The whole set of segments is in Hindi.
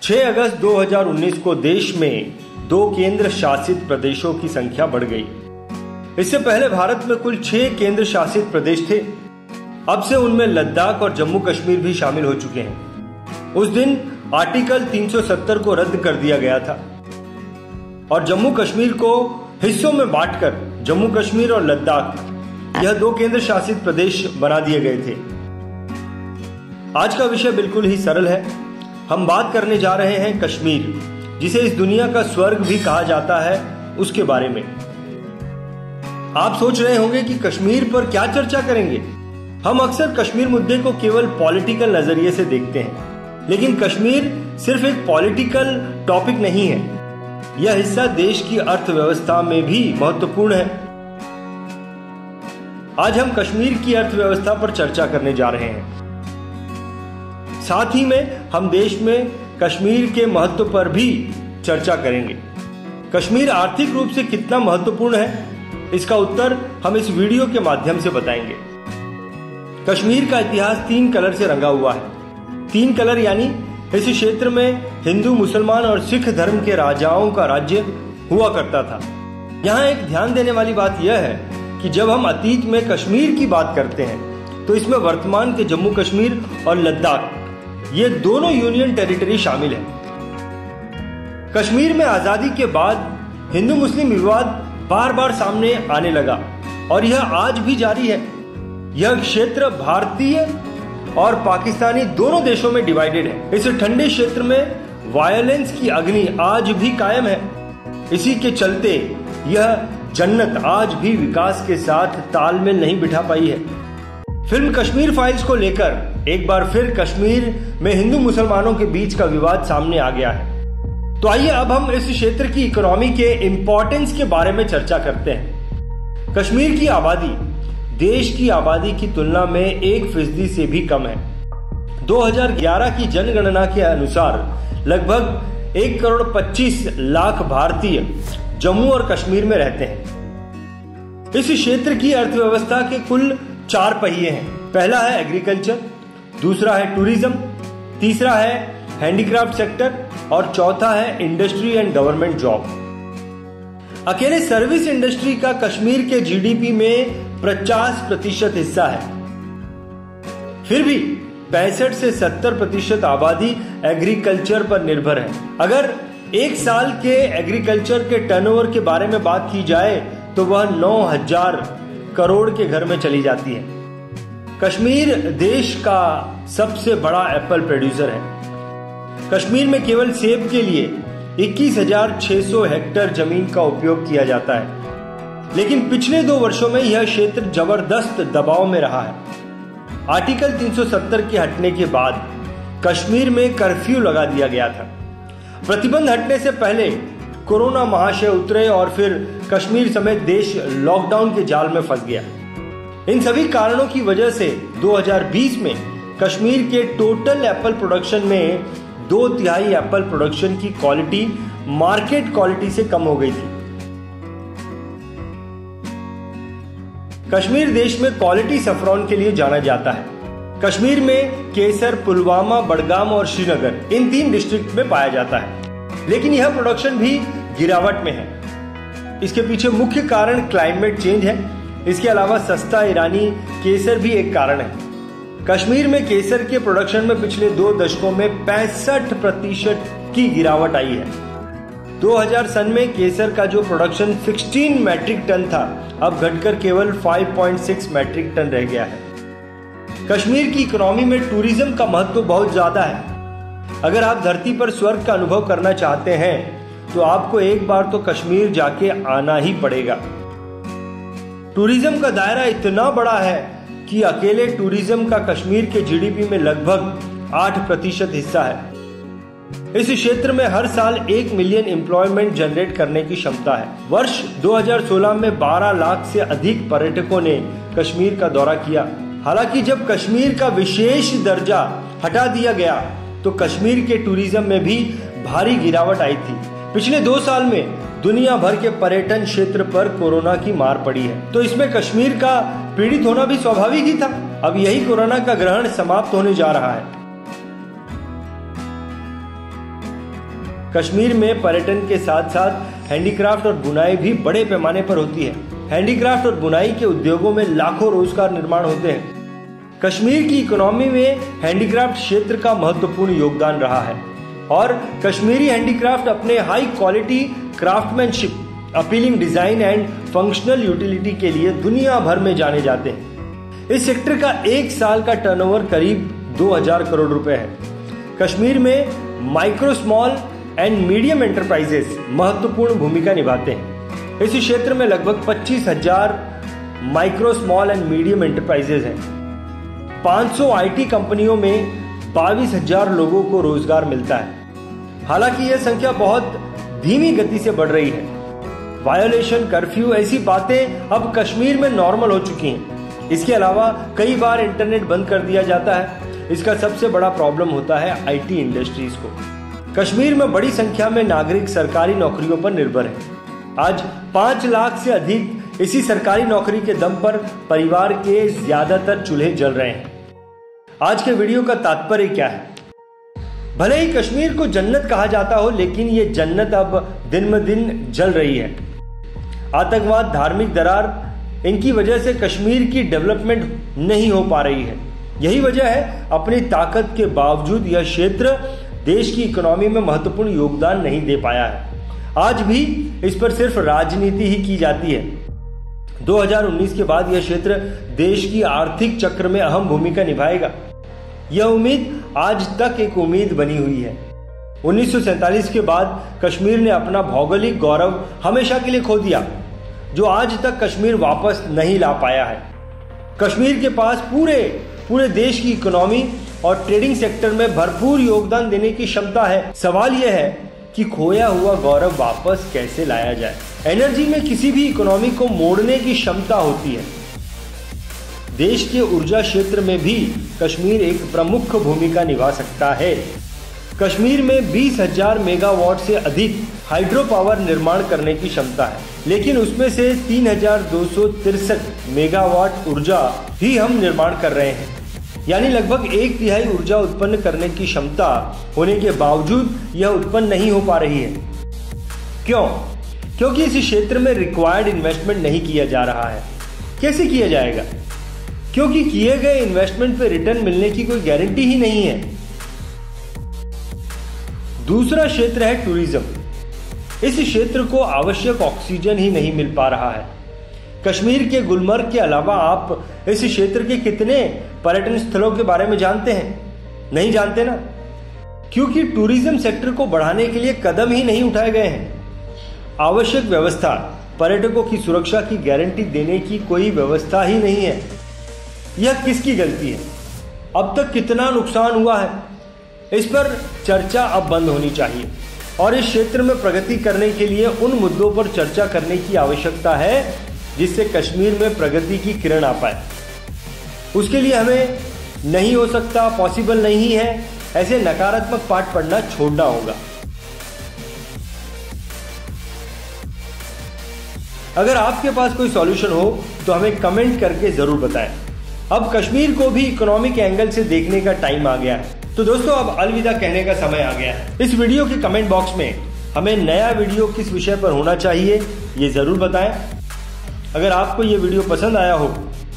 6 अगस्त 2019 को देश में 2 केंद्र शासित प्रदेशों की संख्या बढ़ गई। इससे पहले भारत में कुल 6 केंद्र शासित प्रदेश थे। अब से उनमें लद्दाख और जम्मू कश्मीर भी शामिल हो चुके हैं। उस दिन आर्टिकल 370 को रद्द कर दिया गया था और जम्मू कश्मीर को हिस्सों में बांटकर जम्मू कश्मीर और लद्दाख यह 2 केंद्र शासित प्रदेश बना दिए गए थे। आज का विषय बिल्कुल ही सरल है। हम बात करने जा रहे हैं कश्मीर, जिसे इस दुनिया का स्वर्ग भी कहा जाता है, उसके बारे में। आप सोच रहे होंगे कि कश्मीर पर क्या चर्चा करेंगे। हम अक्सर कश्मीर मुद्दे को केवल पॉलिटिकल नजरिए से देखते हैं, लेकिन कश्मीर सिर्फ एक पॉलिटिकल टॉपिक नहीं है। यह हिस्सा देश की अर्थव्यवस्था में भी महत्वपूर्ण है। आज हम कश्मीर की अर्थव्यवस्था पर चर्चा करने जा रहे हैं। साथ ही में हम देश में कश्मीर के महत्व पर भी चर्चा करेंगे। कश्मीर आर्थिक रूप से कितना महत्वपूर्ण है, इसका उत्तर हम इस वीडियो के माध्यम से बताएंगे। कश्मीर का इतिहास 3 कलर से रंगा हुआ है। 3 कलर यानी इस क्षेत्र में हिंदू, मुसलमान और सिख धर्म के राजाओं का राज्य हुआ करता था। यहाँ एक ध्यान देने वाली बात यह है कि जब हम अतीत में कश्मीर की बात करते हैं तो इसमें वर्तमान के जम्मू कश्मीर और लद्दाख ये दोनों यूनियन टेरिटरी शामिल है। कश्मीर में आजादी के बाद हिंदू मुस्लिम विवाद बार बार सामने आने लगा और यह आज भी जारी है। यह क्षेत्र भारतीय और पाकिस्तानी दोनों देशों में डिवाइडेड है। इस ठंडे क्षेत्र में वायलेंस की अग्नि आज भी कायम है। इसी के चलते यह जन्नत आज भी विकास के साथ तालमेल नहीं बिठा पाई है। फिल्म कश्मीर फाइल्स को लेकर एक बार फिर कश्मीर में हिंदू मुसलमानों के बीच का विवाद सामने आ गया है। तो आइए अब हम इस क्षेत्र की इकोनॉमी के इंपॉर्टेंस के बारे में चर्चा करते हैं। कश्मीर की आबादी देश की आबादी की तुलना में 1% से भी कम है। 2011 की जनगणना के अनुसार लगभग 1,25,00,000 भारतीय जम्मू और कश्मीर में रहते हैं। इस क्षेत्र की अर्थव्यवस्था के कुल 4 पहिए हैं। पहला है एग्रीकल्चर, दूसरा है टूरिज्म, तीसरा है हैंडीक्राफ्ट सेक्टर और चौथा है इंडस्ट्री एंड गवर्नमेंट जॉब। अकेले सर्विस इंडस्ट्री का कश्मीर के जीडीपी में 50% हिस्सा है। फिर भी 65 से 70% आबादी एग्रीकल्चर पर निर्भर है। अगर एक साल के एग्रीकल्चर के टर्नओवर के बारे में बात की जाए तो वह 9,000 करोड़ के घर में चली जाती है। कश्मीर देश का सबसे बड़ा एप्पल प्रोड्यूसर है। कश्मीर में केवल सेब के लिए 21,600 हेक्टेयर जमीन का उपयोग किया जाता है, लेकिन पिछले 2 वर्षों में यह क्षेत्र जबरदस्त दबाव में रहा है। आर्टिकल 370 के हटने के बाद कश्मीर में कर्फ्यू लगा दिया गया था। प्रतिबंध हटने से पहले कोरोना महाशय उतरे और फिर कश्मीर समेत देश लॉकडाउन के जाल में फंस गया। इन सभी कारणों की वजह से 2020 में कश्मीर के टोटल एप्पल प्रोडक्शन में 2/3 एप्पल प्रोडक्शन की क्वालिटी मार्केट क्वालिटी से कम हो गई थी। कश्मीर देश में क्वालिटी सफ्रॉन के लिए जाना जाता है। कश्मीर में केसर, पुलवामा, बडगाम और श्रीनगर इन 3 डिस्ट्रिक्ट में पाया जाता है, लेकिन यह प्रोडक्शन भी गिरावट में है। इसके पीछे मुख्य कारण क्लाइमेट चेंज है। इसके अलावा सस्ता ईरानी केसर भी एक कारण है। कश्मीर में केसर के प्रोडक्शन में पिछले 2 दशकों में 65% की गिरावट आई है। 2000 सन में केसर का जो प्रोडक्शन 16 मैट्रिक टन था, अब घटकर केवल 5.6 मैट्रिक टन रह गया है। कश्मीर की इकोनॉमी में टूरिज्म का महत्व बहुत ज्यादा है। अगर आप धरती पर स्वर्ग का अनुभव करना चाहते हैं तो आपको एक बार तो कश्मीर जाके आना ही पड़ेगा। टूरिज्म का दायरा इतना बड़ा है कि अकेले टूरिज्म का कश्मीर के जीडीपी में लगभग 8% हिस्सा है। इस क्षेत्र में हर साल 1 मिलियन एम्प्लॉयमेंट जनरेट करने की क्षमता है। वर्ष 2016 में 12 लाख से अधिक पर्यटकों ने कश्मीर का दौरा किया। हालांकि जब कश्मीर का विशेष दर्जा हटा दिया गया तो कश्मीर के टूरिज्म में भी भारी गिरावट आई थी। पिछले 2 साल में दुनिया भर के पर्यटन क्षेत्र पर कोरोना की मार पड़ी है, तो इसमें कश्मीर का पीड़ित होना भी स्वाभाविक ही था। अब यही कोरोना का ग्रहण समाप्त होने जा रहा है। कश्मीर में पर्यटन के साथ साथ हैंडीक्राफ्ट और बुनाई भी बड़े पैमाने पर होती है। हैंडीक्राफ्ट और बुनाई के उद्योगों में लाखों रोजगार निर्माण होते हैं। कश्मीर की इकोनॉमी में हैंडीक्राफ्ट क्षेत्र का महत्वपूर्ण योगदान रहा है और कश्मीरी हैंडीक्राफ्ट अपने high quality craftsmanship, appealing design and functional utility के लिए दुनिया भर में जाने जाते हैं। इस सेक्टर का एक साल का टर्नओवर करीब 2000 करोड़ रुपए है। कश्मीर में micro, small and medium enterprises महत्वपूर्ण भूमिका निभाते हैं। इस क्षेत्र में लगभग 25,000 micro, small and medium enterprises हैं। 500 आईटी कंपनियों में 22,000 लोगों को रोजगार मिलता है। हालांकि यह संख्या बहुत धीमी गति से बढ़ रही है। वायोलेशन, कर्फ्यू ऐसी बातें अब कश्मीर में नॉर्मल हो चुकी हैं। इसके अलावा कई बार इंटरनेट बंद कर दिया जाता है। इसका सबसे बड़ा प्रॉब्लम होता है आईटी इंडस्ट्रीज को। कश्मीर में बड़ी संख्या में नागरिक सरकारी नौकरियों पर निर्भर हैं। आज 5 लाख से अधिक इसी सरकारी नौकरी के दम पर परिवार के ज्यादातर चूल्हे जल रहे हैं। आज के वीडियो का तात्पर्य क्या है? भले ही कश्मीर को जन्नत कहा जाता हो, लेकिन ये जन्नत अब दिन ब दिन जल रही है। आतंकवाद, धार्मिक दरार, इनकी वजह से कश्मीर की डेवलपमेंट नहीं हो पा रही है। यही वजह है अपनी ताकत के बावजूद यह क्षेत्र देश की इकोनॉमी में महत्वपूर्ण योगदान नहीं दे पाया है। आज भी इस पर सिर्फ राजनीति ही की जाती है। 2019 के बाद यह क्षेत्र देश की आर्थिक चक्र में अहम भूमिका निभाएगा। यह उम्मीद आज तक एक उम्मीद बनी हुई है। 1947 के बाद कश्मीर ने अपना भौगोलिक गौरव हमेशा के लिए खो दिया, जो आज तक कश्मीर वापस नहीं ला पाया है। कश्मीर के पास पूरे देश की इकोनॉमी और ट्रेडिंग सेक्टर में भरपूर योगदान देने की क्षमता है। सवाल यह है कि खोया हुआ गौरव वापस कैसे लाया जाए। एनर्जी में किसी भी इकोनॉमी को मोड़ने की क्षमता होती है। देश के ऊर्जा क्षेत्र में भी कश्मीर एक प्रमुख भूमिका निभा सकता है। कश्मीर में 20,000 मेगावाट से अधिक हाइड्रो पावर निर्माण करने की क्षमता है, लेकिन उसमें से 3,263 मेगावाट ऊर्जा ही हम निर्माण कर रहे हैं। यानी लगभग 1/3 ऊर्जा उत्पन्न करने की क्षमता होने के बावजूद यह उत्पन्न नहीं हो पा रही है। क्यों? क्योंकि इस क्षेत्र में रिक्वायर्ड इन्वेस्टमेंट नहीं किया जा रहा है। कैसे किया जाएगा? क्योंकि किए गए इन्वेस्टमेंट पे रिटर्न मिलने की कोई गारंटी ही नहीं है। दूसरा क्षेत्र है टूरिज्म। इस क्षेत्र को आवश्यक ऑक्सीजन ही नहीं मिल पा रहा है। कश्मीर के गुलमर्ग के अलावा आप इस क्षेत्र के कितने पर्यटन स्थलों के बारे में जानते हैं? नहीं जानते ना, क्योंकि टूरिज्म सेक्टर को बढ़ाने के लिए कदम ही नहीं उठाए गए हैं। आवश्यक व्यवस्था, पर्यटकों की सुरक्षा की गारंटी देने की कोई व्यवस्था ही नहीं है। यह किसकी गलती है? अब तक कितना नुकसान हुआ है, इस पर चर्चा अब बंद होनी चाहिए और इस क्षेत्र में प्रगति करने के लिए उन मुद्दों पर चर्चा करने की आवश्यकता है जिससे कश्मीर में प्रगति की किरण आ पाए। उसके लिए हमें नहीं हो सकता, पॉसिबल नहीं है, ऐसे नकारात्मक पाठ पढ़ना छोड़ना होगा। अगर आपके पास कोई सॉल्यूशन हो तो हमें कमेंट करके जरूर बताएं। अब कश्मीर को भी इकोनॉमिक एंगल से देखने का टाइम आ गया है। तो दोस्तों, अब अलविदा कहने का समय आ गया है। इस वीडियो के कमेंट बॉक्स में हमें नया वीडियो किस विषय पर होना चाहिए ये जरूर बताएं। अगर आपको ये वीडियो पसंद आया हो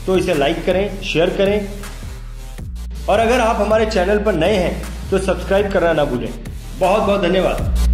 तो इसे लाइक करें, शेयर करें और अगर आप हमारे चैनल पर नए हैं तो सब्सक्राइब करना ना भूलें। बहुत बहुत धन्यवाद।